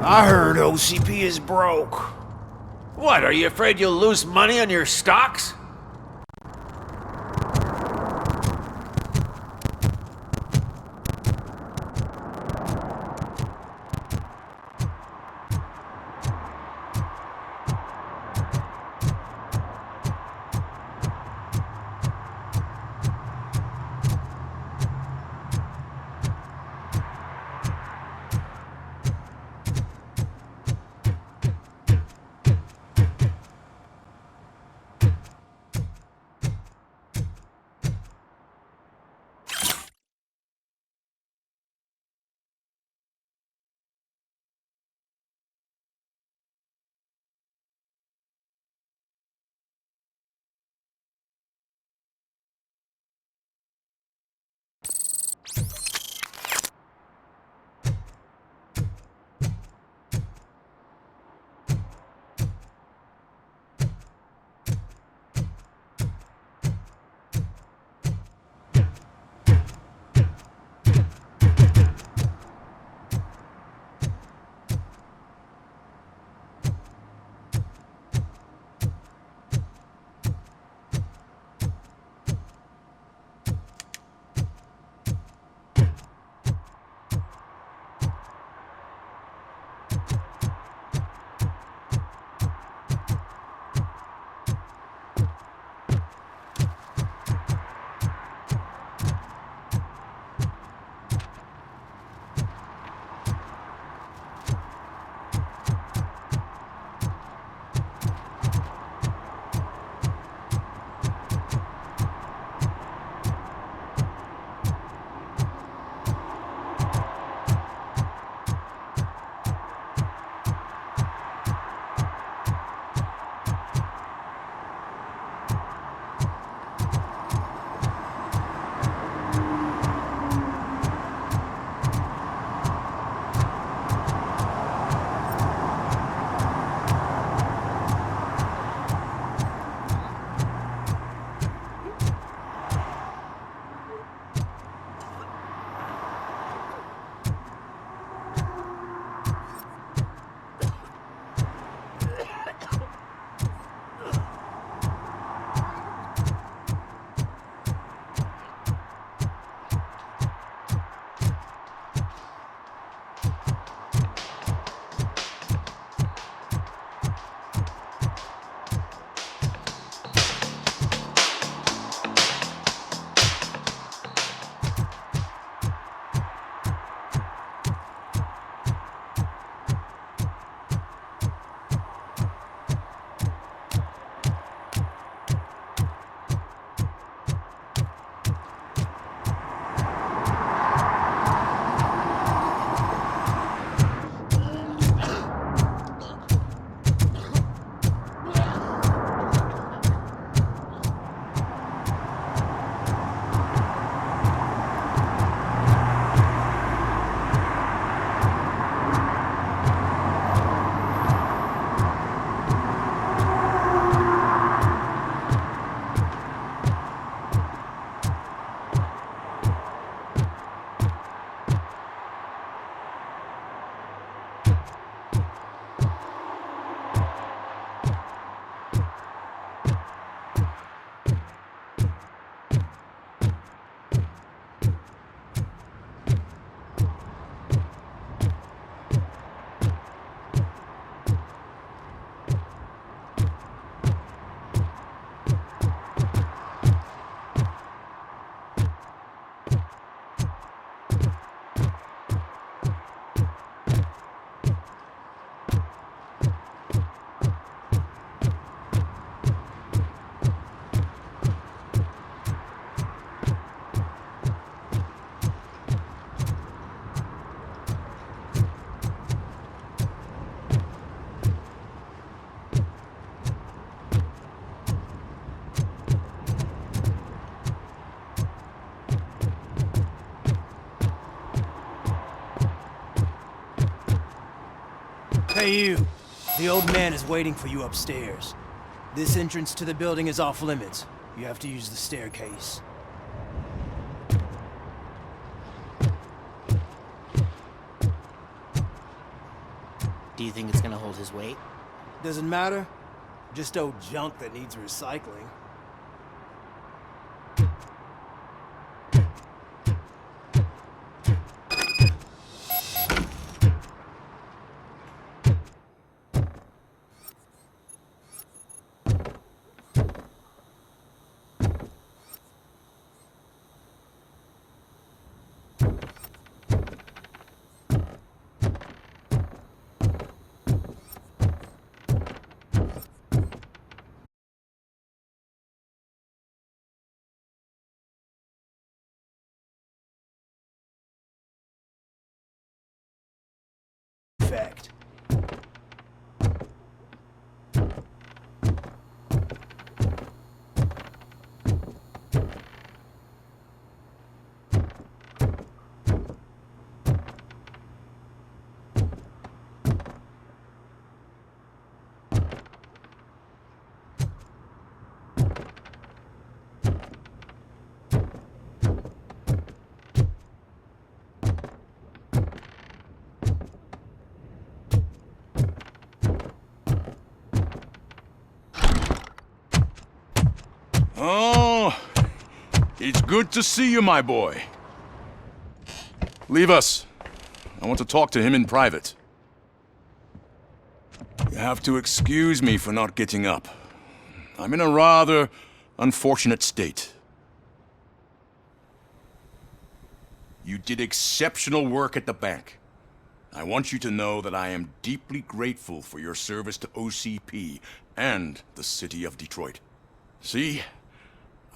I heard OCP is broke. What, are you afraid you'll lose money on your stocks? Hey you! The old man is waiting for you upstairs. This entrance to the building is off limits. You have to use the staircase. Do you think it's gonna hold his weight? Doesn't matter. Just old junk that needs recycling. Fact. Oh, it's good to see you, my boy. Leave us. I want to talk to him in private. You have to excuse me for not getting up. I'm in a rather unfortunate state. You did exceptional work at the bank. I want you to know that I am deeply grateful for your service to OCP and the city of Detroit. See,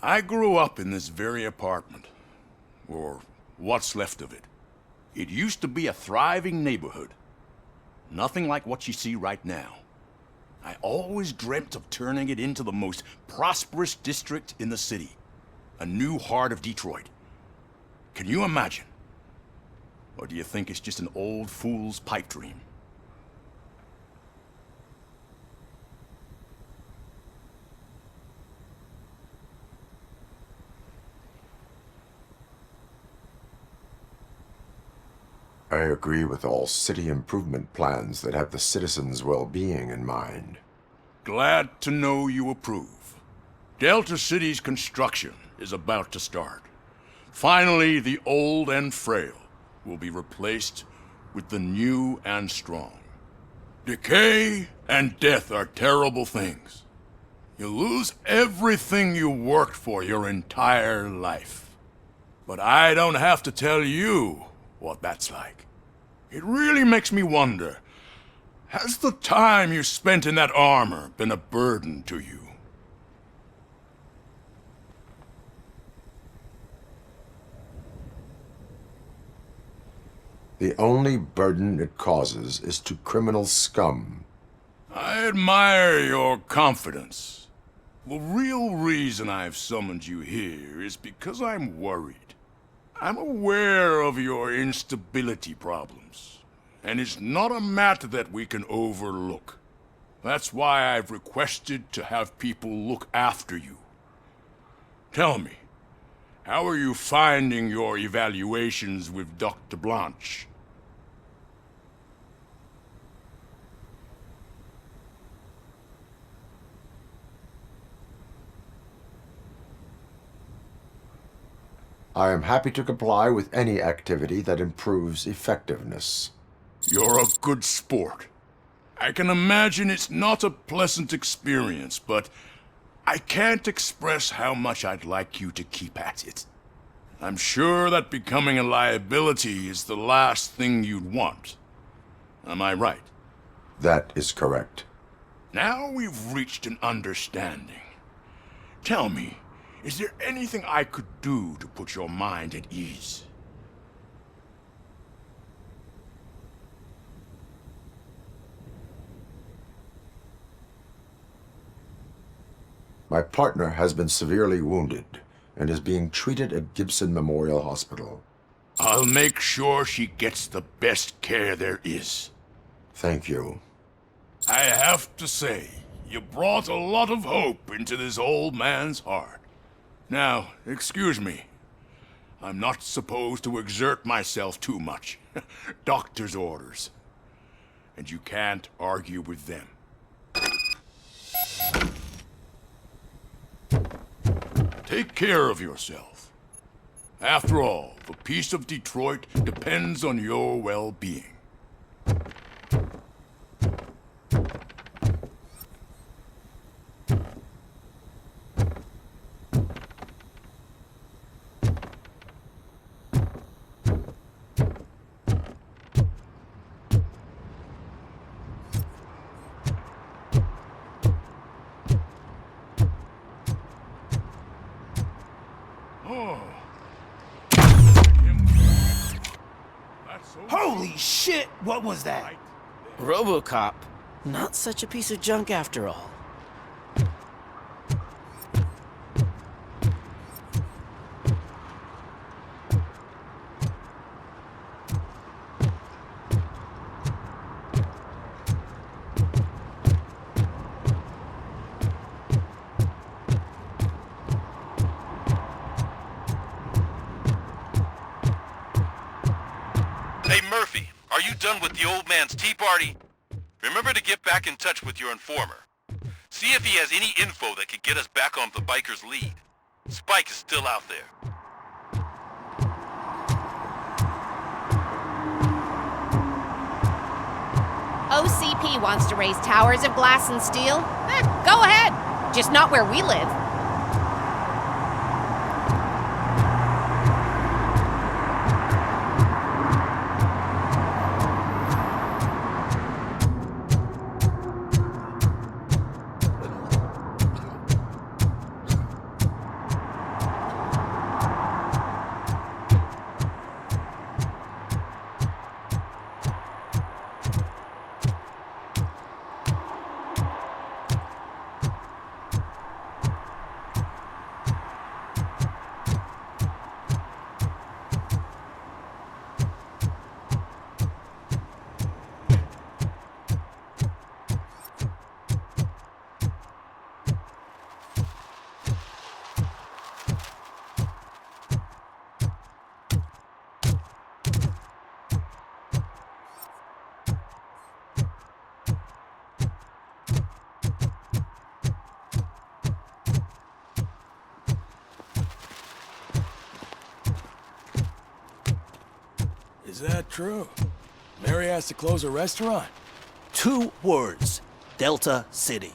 I grew up in this very apartment, or what's left of it. It used to be a thriving neighborhood. Nothing like what you see right now. I always dreamt of turning it into the most prosperous district in the city. A new heart of Detroit. Can you imagine? Or do you think it's just an old fool's pipe dream? I agree with all city improvement plans that have the citizens' well-being in mind. Glad to know you approve. Delta City's construction is about to start. Finally, the old and frail will be replaced with the new and strong. Decay and death are terrible things. You lose everything you worked for your entire life. But I don't have to tell you what that's like. It really makes me wonder, has the time you spent in that armor been a burden to you? The only burden it causes is to criminal scum. I admire your confidence. The real reason I've summoned you here is because I'm worried. I'm aware of your instability problems, and it's not a matter that we can overlook. That's why I've requested to have people look after you. Tell me, how are you finding your evaluations with Dr. Blanche? I am happy to comply with any activity that improves effectiveness. You're a good sport. I can imagine it's not a pleasant experience, but I can't express how much I'd like you to keep at it. I'm sure that becoming a liability is the last thing you'd want. Am I right? That is correct. Now we've reached an understanding. Tell me, is there anything I could do to put your mind at ease? My partner has been severely wounded and is being treated at Gibson Memorial Hospital. I'll make sure she gets the best care there is. Thank you. I have to say, you brought a lot of hope into this old man's heart. Now, excuse me. I'm not supposed to exert myself too much. Doctor's orders. and you can't argue with them. Take care of yourself. After all, the peace of Detroit depends on your well-being. Holy shit! What was that? Robocop. Not such a piece of junk after all. Hey Murphy, are you done with the old man's tea party? Remember to get back in touch with your informer. See if he has any info that could get us back on the biker's lead. Spike is still out there. OCP wants to raise towers of glass and steel. Go ahead. Just not where we live. Is that true? Mary has to close a restaurant? 2 words. Delta City.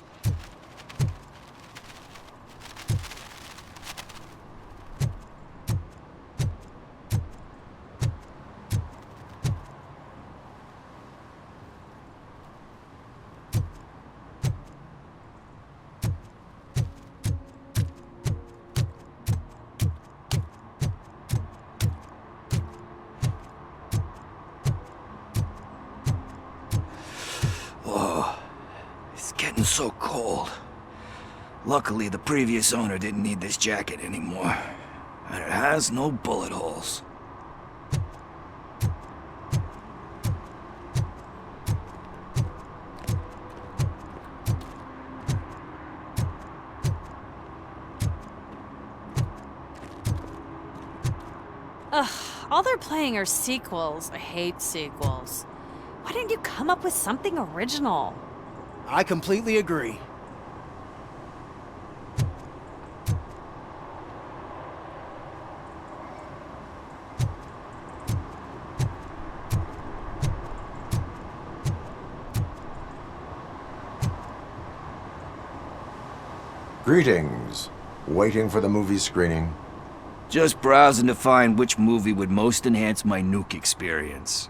Getting so cold. Luckily, the previous owner didn't need this jacket anymore. And it has no bullet holes. Ugh, all they're playing are sequels. I hate sequels. Why didn't you come up with something original? I completely agree. Greetings. Waiting for the movie screening. Just browsing to find which movie would most enhance my nuke experience.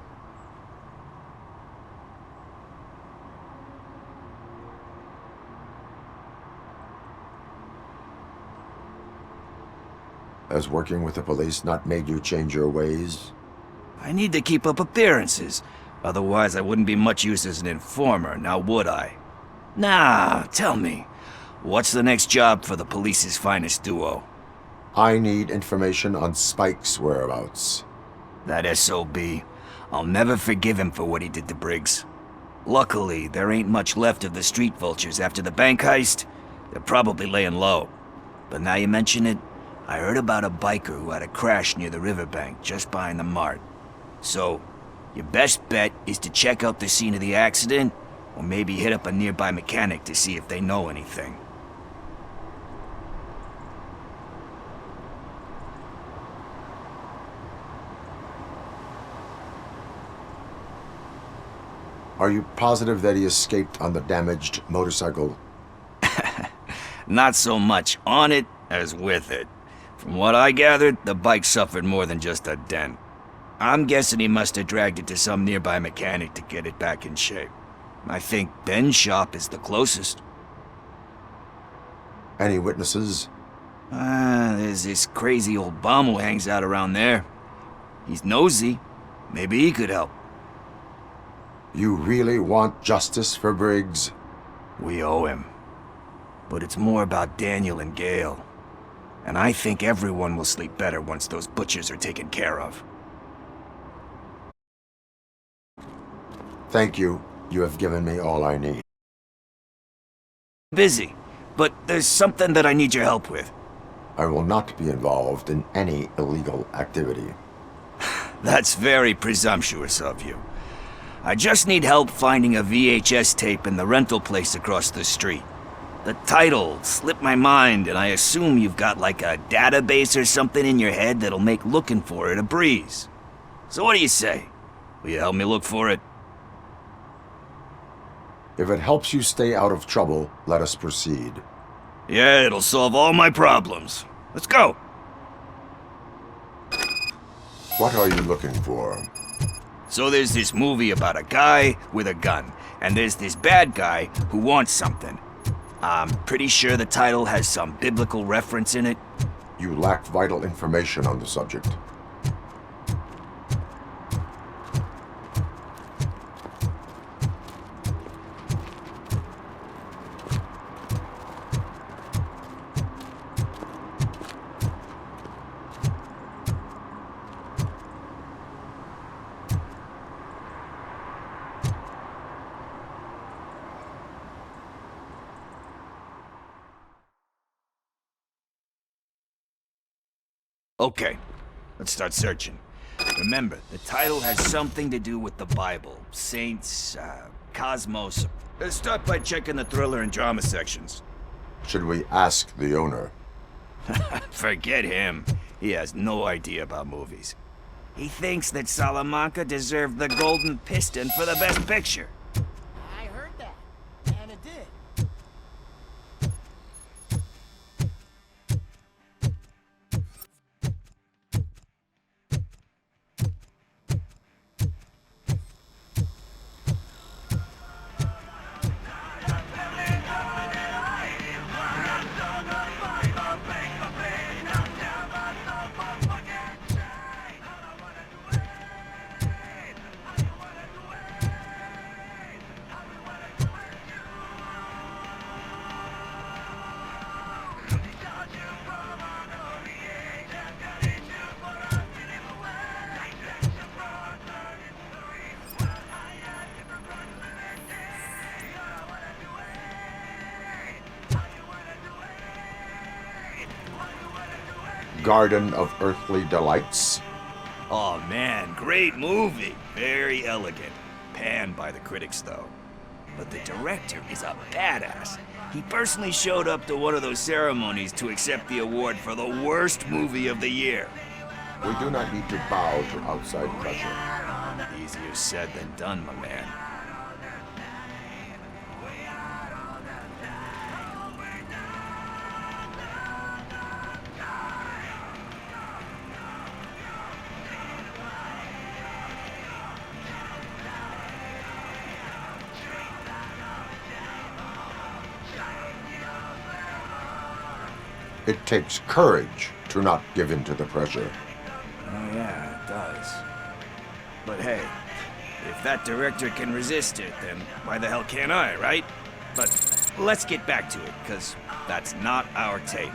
Has working with the police not made you change your ways? I need to keep up appearances. Otherwise, I wouldn't be much use as an informer, now would I? Nah, tell me. What's the next job for the police's finest duo? I need information on Spike's whereabouts. That SOB. I'll never forgive him for what he did to Briggs. Luckily, there ain't much left of the street vultures after the bank heist. They're probably laying low. But now you mention it, I heard about a biker who had a crash near the riverbank just behind the mart. So, Your best bet is to check out the scene of the accident, or maybe hit up a nearby mechanic to see if they know anything. Are you positive that he escaped on the damaged motorcycle? Not so much on it as with it. From what I gathered, the bike suffered more than just a dent. I'm guessing he must have dragged it to some nearby mechanic to get it back in shape. I think Ben's shop is the closest. Any witnesses? There's this crazy old bum who hangs out around there. He's nosy. Maybe he could help. You really want justice for Briggs? We owe him. But it's more about Daniel and Gale. And I think everyone will sleep better once those butchers are taken care of. Thank you. You have given me all I need. Busy, but there's something that I need your help with. I will not be involved in any illegal activity. That's very presumptuous of you. I just need help finding a VHS tape in the rental place across the street. The title slipped my mind, and I assume you've got like a database or something in your head that'll make looking for it a breeze. So what do you say? Will you help me look for it? If it helps you stay out of trouble, let us proceed. Yeah, it'll solve all my problems. Let's go! What are you looking for? So there's this movie about a guy with a gun, and there's this bad guy who wants something. I'm pretty sure the title has some biblical reference in it. You lack vital information on the subject. Okay, let's start searching. Remember, the title has something to do with the Bible, saints, cosmos. Let's start by checking the thriller and drama sections. Should we ask the owner? Forget him. He has no idea about movies. He thinks that Salamanca deserved the Golden Piston for the Best Picture. I heard that, and it did. Garden of Earthly Delights? Oh man, great movie. Very elegant. Panned by the critics though. But the director is a badass. He personally showed up to one of those ceremonies to accept the award for the worst movie of the year. We do not need to bow to outside pressure. Easier said than done, my man. It takes courage to not give in to the pressure. Oh yeah, it does. But hey, if that director can resist it, then why the hell can't I, right? But let's get back to it, because that's not our tape.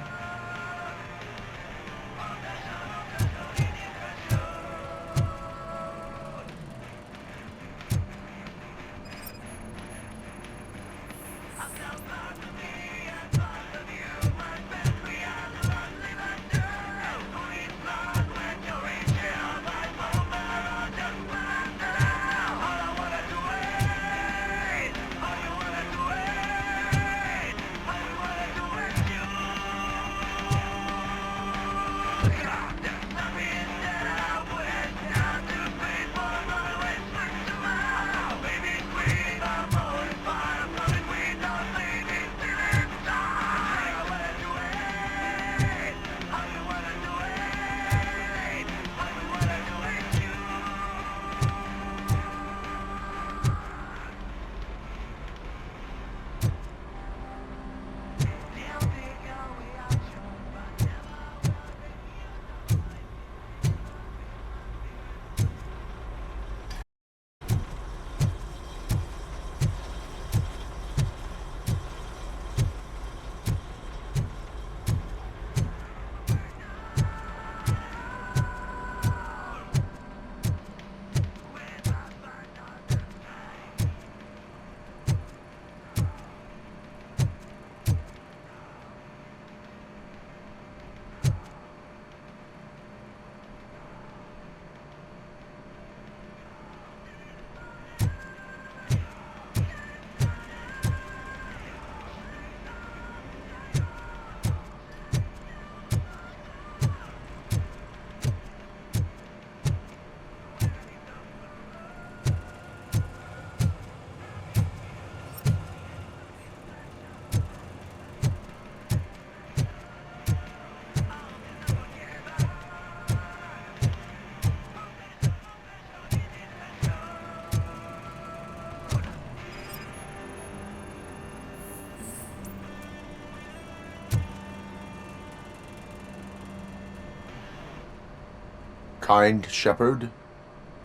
Kind Shepherd?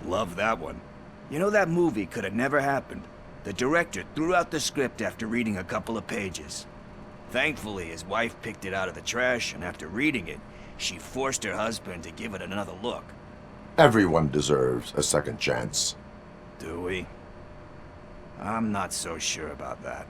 Love that one. You know, that movie could have never happened. The director threw out the script after reading a couple of pages. Thankfully, his wife picked it out of the trash, and after reading it, she forced her husband to give it another look. Everyone deserves a second chance. Do we? I'm not so sure about that.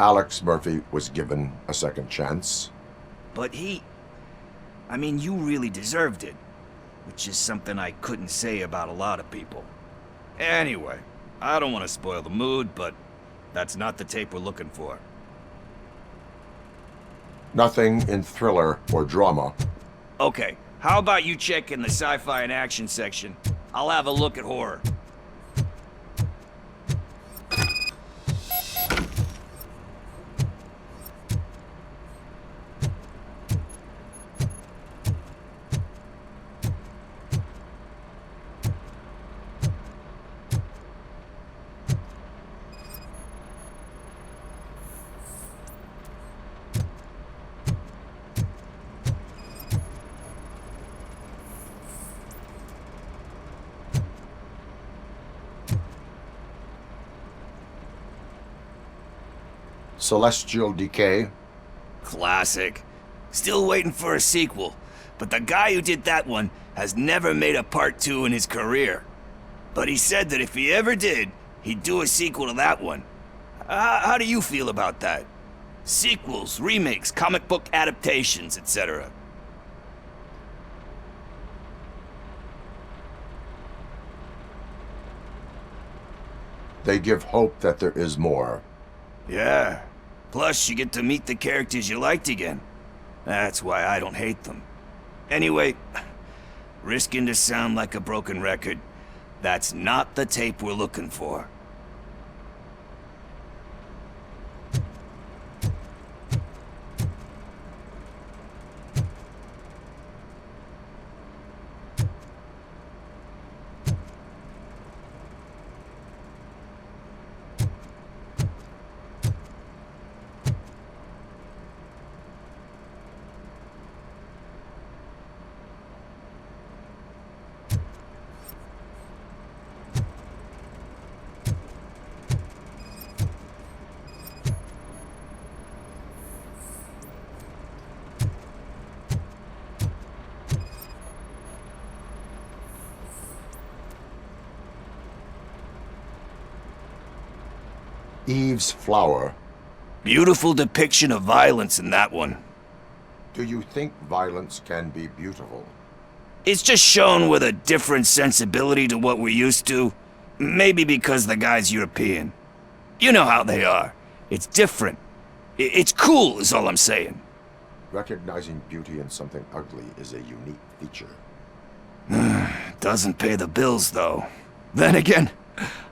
Alex Murphy was given a second chance. But I mean, you really deserved it. Which is something I couldn't say about a lot of people. Anyway, I don't want to spoil the mood, but that's not the tape we're looking for. Nothing in thriller or drama. Okay, how about you check in the sci-fi and action section? I'll have a look at horror. Celestial Decay. Classic. Still waiting for a sequel, but the guy who did that one has never made a part 2 in his career. But he said that if he ever did, he'd do a sequel to that one. How do you feel about that? Sequels, remakes, comic book adaptations, etc. They give hope that there is more. Yeah. Plus, you get to meet the characters you liked again. That's why I don't hate them. Anyway, risking to sound like a broken record, that's not the tape we're looking for. Eve's Flower. Beautiful depiction of violence in that one. Do you think violence can be beautiful? It's just shown with a different sensibility to what we're used to. Maybe because the guy's European. You know how they are. It's different. It's cool, is all I'm saying. Recognizing beauty in something ugly is a unique feature. Doesn't pay the bills, though. Then again,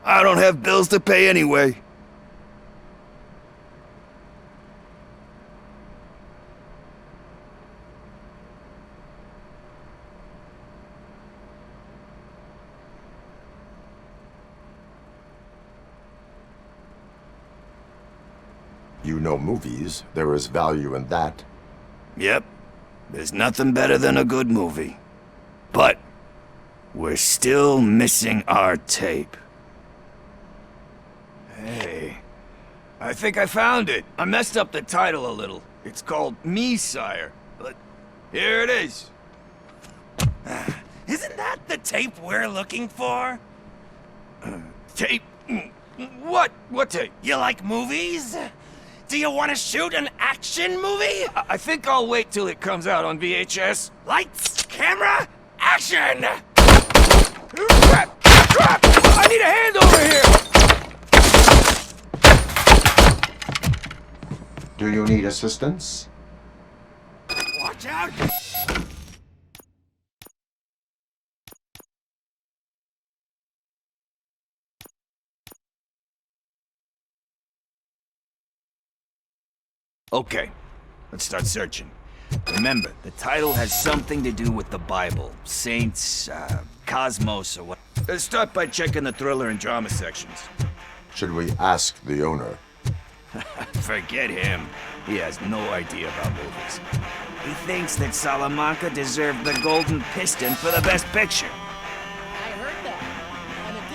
I don't have bills to pay anyway. You know movies, there is value in that. Yep, there's nothing better than a good movie. But we're still missing our tape. Hey, I think I found it. I messed up the title a little. It's called Me, Sire, but here it is. Isn't that the tape we're looking for? Tape? What? What tape? You like movies? Do you want to shoot an action movie? I think I'll wait till it comes out on VHS. Lights, camera, action! Crap! Crap! I need a hand over here! Do you need assistance? Watch out! Okay, let's start searching. Remember, the title has something to do with the Bible, saints, cosmos, or what. Start by checking the thriller and drama sections. Should we ask the owner? Forget him. He has no idea about movies. He thinks that Salamanca deserved the Golden Piston for the Best Picture. I heard that, and it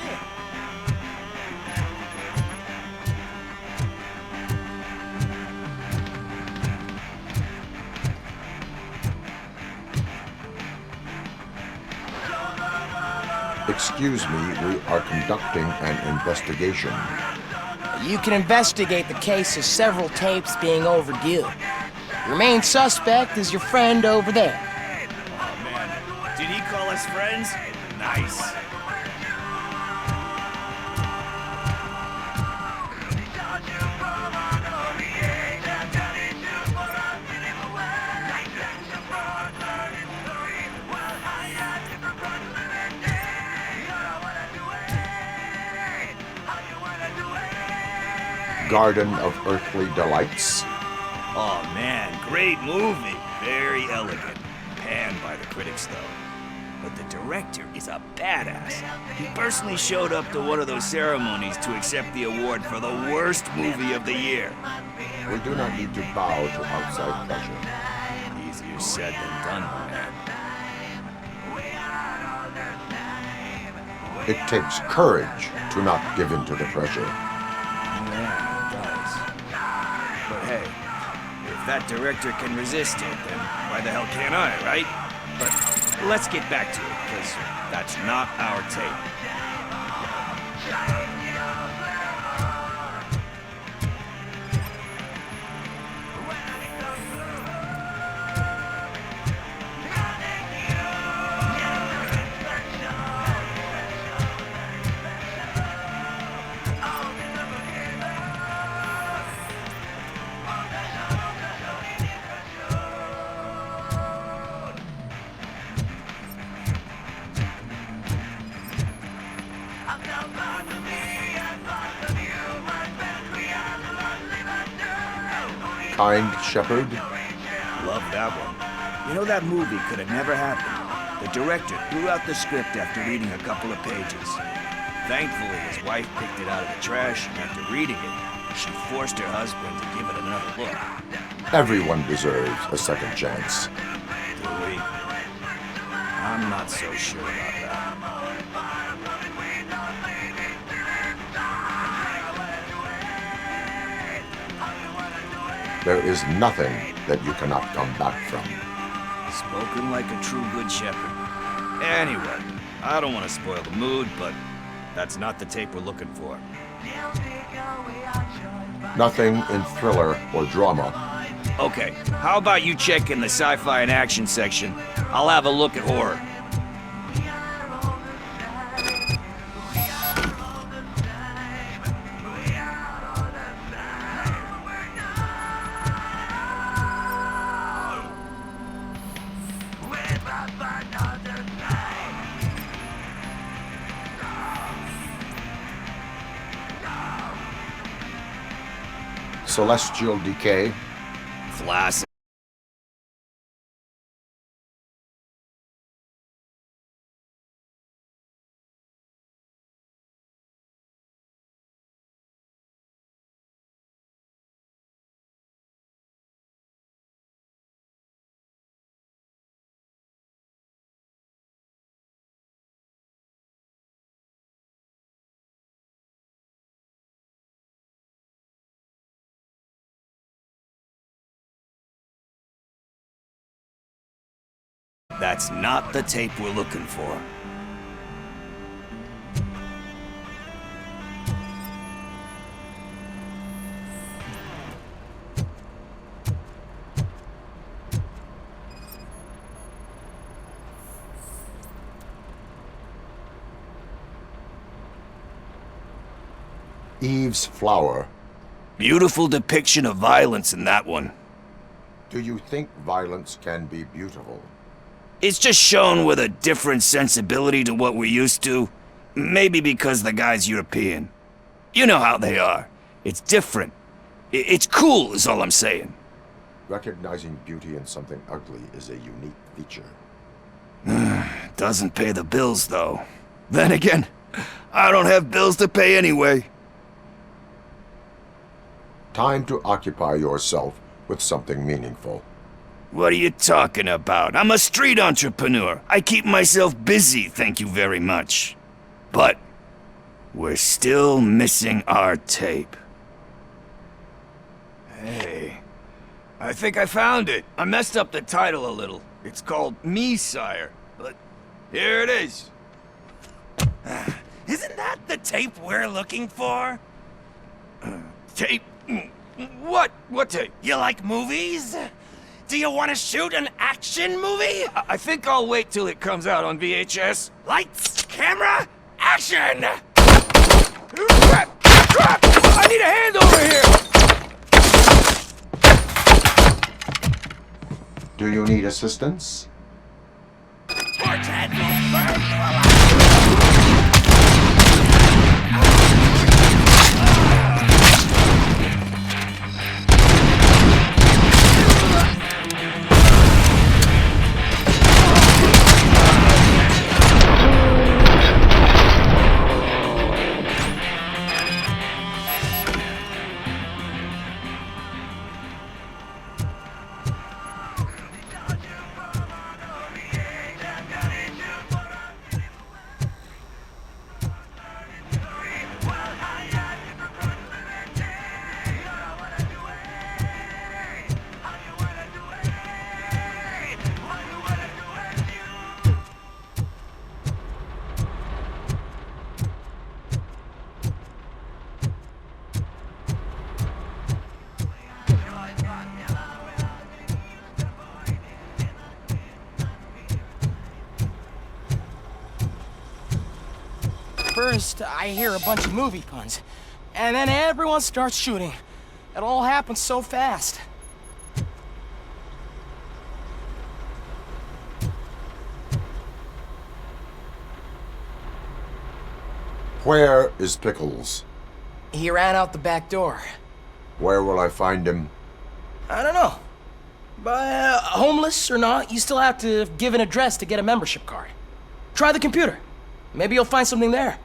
did. Excuse me, we are conducting an investigation. You can investigate the case of several tapes being overdue. Your main suspect is your friend over there. Oh man, did he call us friends? Nice. Garden of Earthly Delights. Oh man, great movie. Very elegant. Panned by the critics though. But the director is a badass. He personally showed up to one of those ceremonies to accept the award for the worst movie of the year. We do not need to bow to outside pressure. Easier said than done, my man. It takes courage to not give in to the pressure. Yeah, it does. But hey, if that director can resist it, then why the hell can't I, right? But let's get back to it, because that's not our tape. Kind Shepherd. Love that one. You know, that movie could have never happened. The director threw out the script after reading a couple of pages. Thankfully, his wife picked it out of the trash, and after reading it, she forced her husband to give it another look. Everyone deserves a second chance. Do we? I'm not so sure about that. There is nothing that you cannot come back from. Spoken like a true good shepherd. Anyway, I don't want to spoil the mood, but that's not the tape we're looking for. Nothing in thriller or drama. Okay, how about you check in the sci-fi and action section? I'll have a look at horror. Celestial Decay. Flaccid. That's not the tape we're looking for. Eve's Flower. Beautiful depiction of violence in that one. Do you think violence can be beautiful? It's just shown with a different sensibility to what we're used to. Maybe because the guy's European. You know how they are. It's different. It's cool is all I'm saying. Recognizing beauty in something ugly is a unique feature. Doesn't pay the bills, though. Then again, I don't have bills to pay anyway. Time to occupy yourself with something meaningful. What are you talking about? I'm a street entrepreneur. I keep myself busy, thank you very much. But we're still missing our tape. Hey, I think I found it. I messed up the title a little. It's called Me, Sire, but here it is. Isn't that the tape we're looking for? Tape? What? What tape? You like movies? Do you want to shoot an action movie? I think I'll wait till it comes out on VHS. Lights, camera, action! Crap! Crap! I need a hand over here! Do you need assistance? Torchhead will burn you alive! First, I hear a bunch of movie puns, and then everyone starts shooting. It all happens so fast. Where is Pickles? He ran out the back door. Where will I find him? I don't know. But homeless or not, you still have to give an address to get a membership card. Try the computer. Maybe you'll find something there.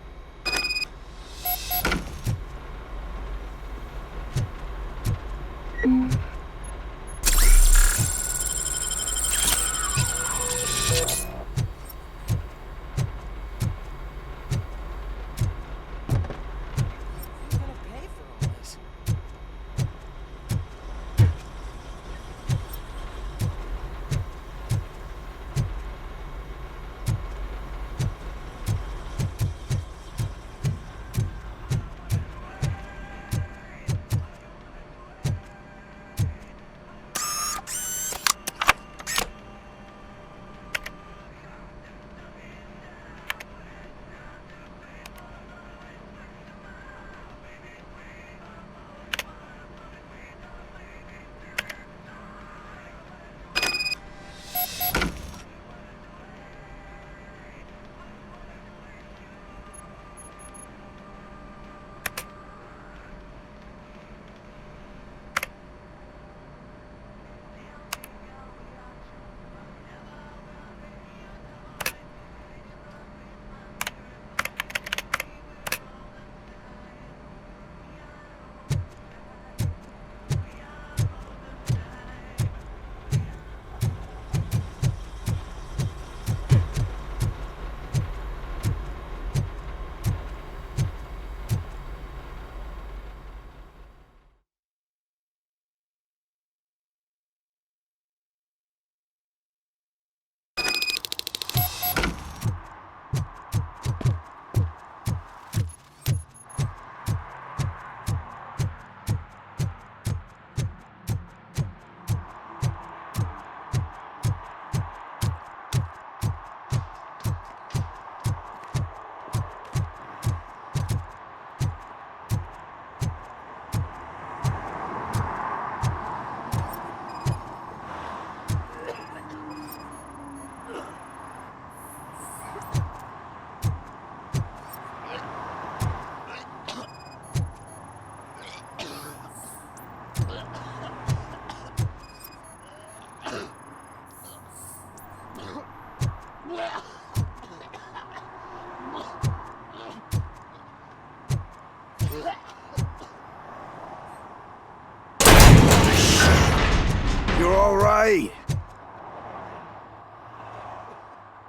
You're all right.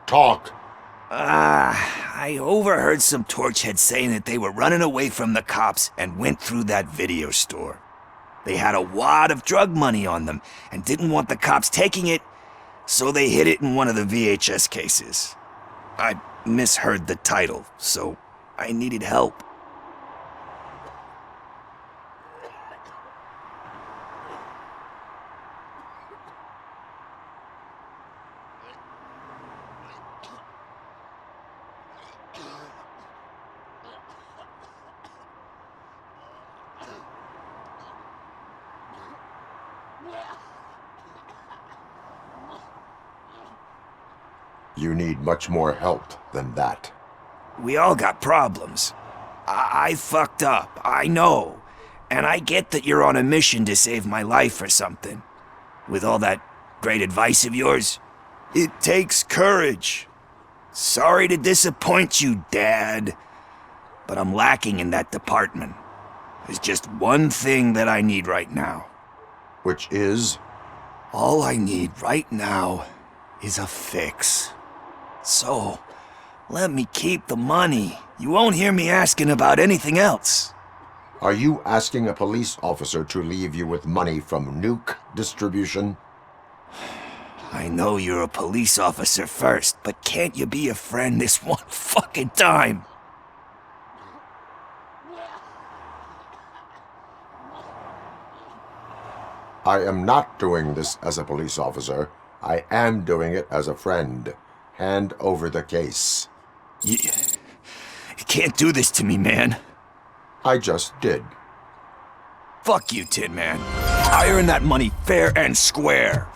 Talk. I overheard some torchheads saying that they were running away from the cops and went through that video store. They had a wad of drug money on them and didn't want the cops taking it, so they hid it in one of the VHS cases. I misheard the title, so I needed help. You need much more help than that. We all got problems. I fucked up, I know. And I get that you're on a mission to save my life or something. With all that great advice of yours, it takes courage. Sorry to disappoint you, Dad. But I'm lacking in that department. There's just one thing that I need right now. Which is? All I need right now is a fix. So, let me keep the money. You won't hear me asking about anything else. Are you asking a police officer to leave you with money from nuke distribution? I know you're a police officer first, but can't you be a friend this one fucking time? I am not doing this as a police officer. I am doing it as a friend. Hand over the case. You can't do this to me, man. I just did. Fuck you, Tin Man. I earned that money fair and square.